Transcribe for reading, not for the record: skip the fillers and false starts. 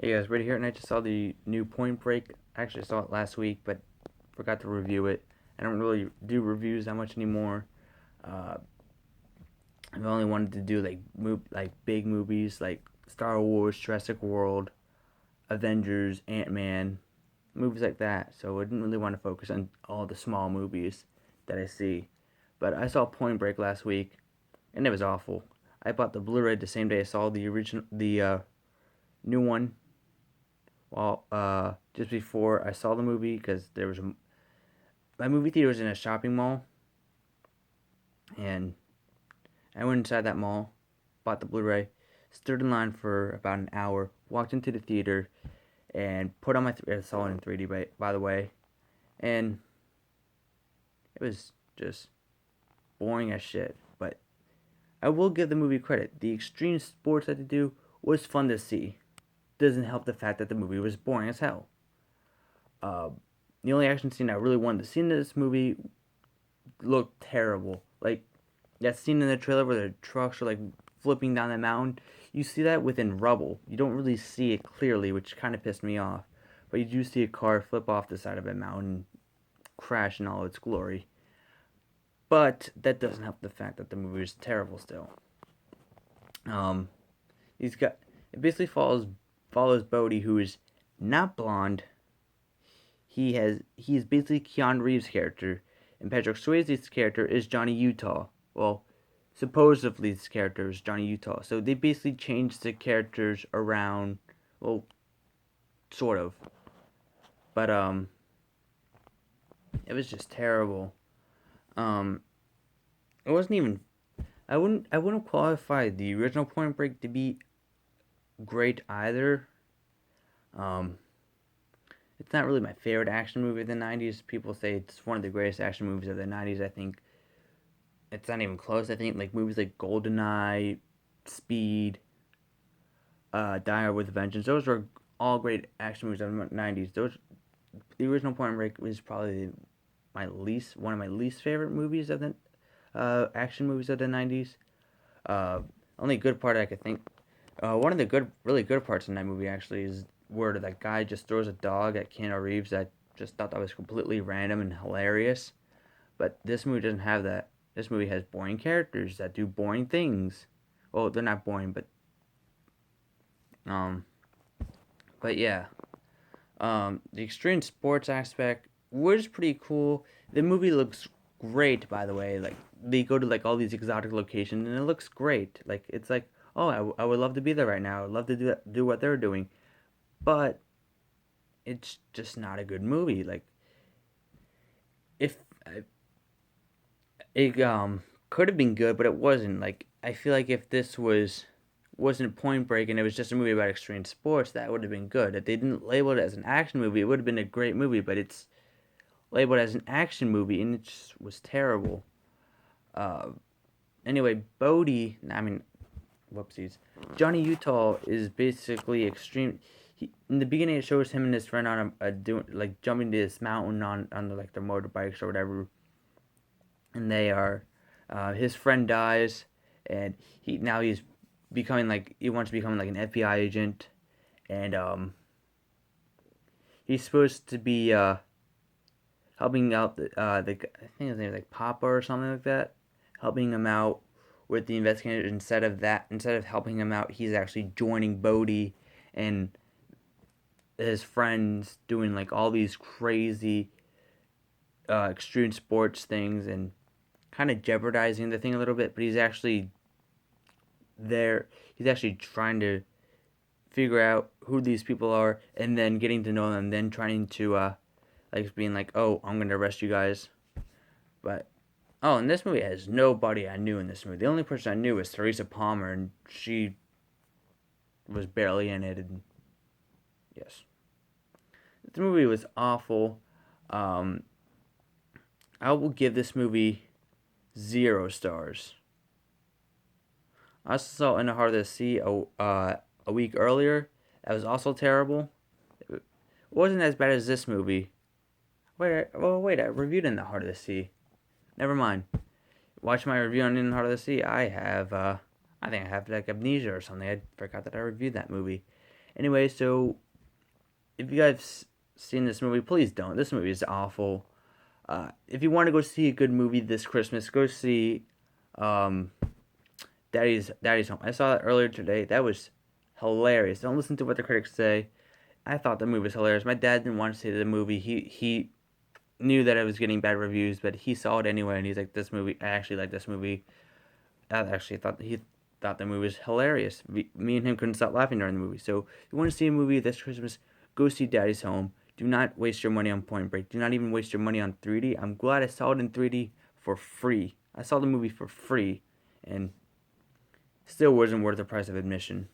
Hey guys, Ready here, and I just saw the new Point Break. Actually, I saw it last week, but forgot to review it. I don't really do reviews that much anymore. Uh, I've only wanted to do like big movies like Star Wars, Jurassic World, Avengers, Ant Man, movies like that. So I didn't really want to focus on all the small movies that I see. But I saw Point Break last week, and it was awful. I bought the Blu-ray the same day I saw the new one, well, just before I saw the movie, because my movie theater was in a shopping mall, and I went inside that mall, bought the Blu-ray, stood in line for about an hour, walked into the theater, and put on I saw it in 3D, by the way, and it was just boring as shit. But I will give the movie credit. The extreme sports that they do was fun to see. Doesn't help the fact that the movie was boring as hell. Uh, the only action scene I really wanted to see in this movie looked terrible. Like that scene in the trailer where the trucks are like flipping down the mountain. You see that within rubble. You don't really see it clearly, which kind of pissed me off. But you do see a car flip off the side of a mountain, crash in all its glory. But that doesn't help the fact that the movie is terrible still. Um, he's got it basically follows Bodhi, who is not blonde. He's basically Keanu Reeves' character, and Patrick Swayze's character is Johnny Utah. Well, supposedly this character is Johnny Utah. So they basically changed the characters around. Well, sort of, but it was just terrible. Um, it wasn't even. I wouldn't qualify the original Point Break to be great either. Um, it's not really my favorite action movie of the '90s. People say it's one of the greatest action movies of the '90s. I think it's not even close. I think like movies like GoldenEye, Speed, Die Hard with a Vengeance. Those were all great action movies of the '90s. The original Point Break was probably one of my least favorite movies of the action movies of the '90s. Uh, Only good part I could think. One of the really good parts in that movie actually is where that guy just throws a dog at Keanu Reeves. I just thought that was completely random and hilarious. But this movie doesn't have that. This movie has boring characters that do boring things. Well, they're not boring, um, but yeah. The extreme sports aspect was pretty cool. The movie looks great, by the way. Like they go to like all these exotic locations, and it looks great. Like it's like, oh, I would love to be there right now. I would love to do what they're doing, but it's just not a good movie. Like if it could have been good, but it wasn't. Like I feel like if this wasn't Point Break and it was just a movie about extreme sports, that would have been good. If they didn't label it as an action movie, it would have been a great movie. But it's labeled as an action movie, and it just was terrible. Uh, anyway, Bodhi, I mean, whoopsies. Johnny Utah is basically extreme. In the beginning, it shows him and his friend on doing like jumping to this mountain on like their motorbikes or whatever, and they are. His friend dies, and he's becoming like he wants to become like an FBI agent, and he's supposed to be helping out the I think his name is like Papa or something like that, helping him out with the investigation. Instead of helping him out, he's actually joining Bodhi and his friends doing like all these crazy extreme sports things and kind of jeopardizing the thing a little bit. But he's actually there. He's actually trying to figure out who these people are and then getting to know them, then trying to like being like, oh, I'm gonna arrest you guys. But oh, and this movie has nobody I knew in this movie. The only person I knew was Teresa Palmer, and she was barely in it. And yes, the movie was awful. Um, I will give this movie 0 stars. I also saw In the Heart of the Sea a week earlier. That was also terrible. It wasn't as bad as this movie. Wait, I reviewed In the Heart of the Sea. Never mind. Watch my review on In the Heart of the Sea. I think I have like amnesia or something. I forgot that I reviewed that movie. Anyway, so if you guys seen this movie, please don't. This movie is awful. If you want to go see a good movie this Christmas, go see um, Daddy's Home. I saw it earlier today. That was hilarious. Don't listen to what the critics say. I thought the movie was hilarious. My dad didn't want to see the movie. He knew that it was getting bad reviews, but he saw it anyway, and he's like, "This movie, I actually like this movie." I actually thought the movie was hilarious. Me and him couldn't stop laughing during the movie. So, if you want to see a movie this Christmas, go see Daddy's Home. Do not waste your money on Point Break. Do not even waste your money on 3D. I'm glad I saw it in 3D for free. I saw the movie for free, and still wasn't worth the price of admission.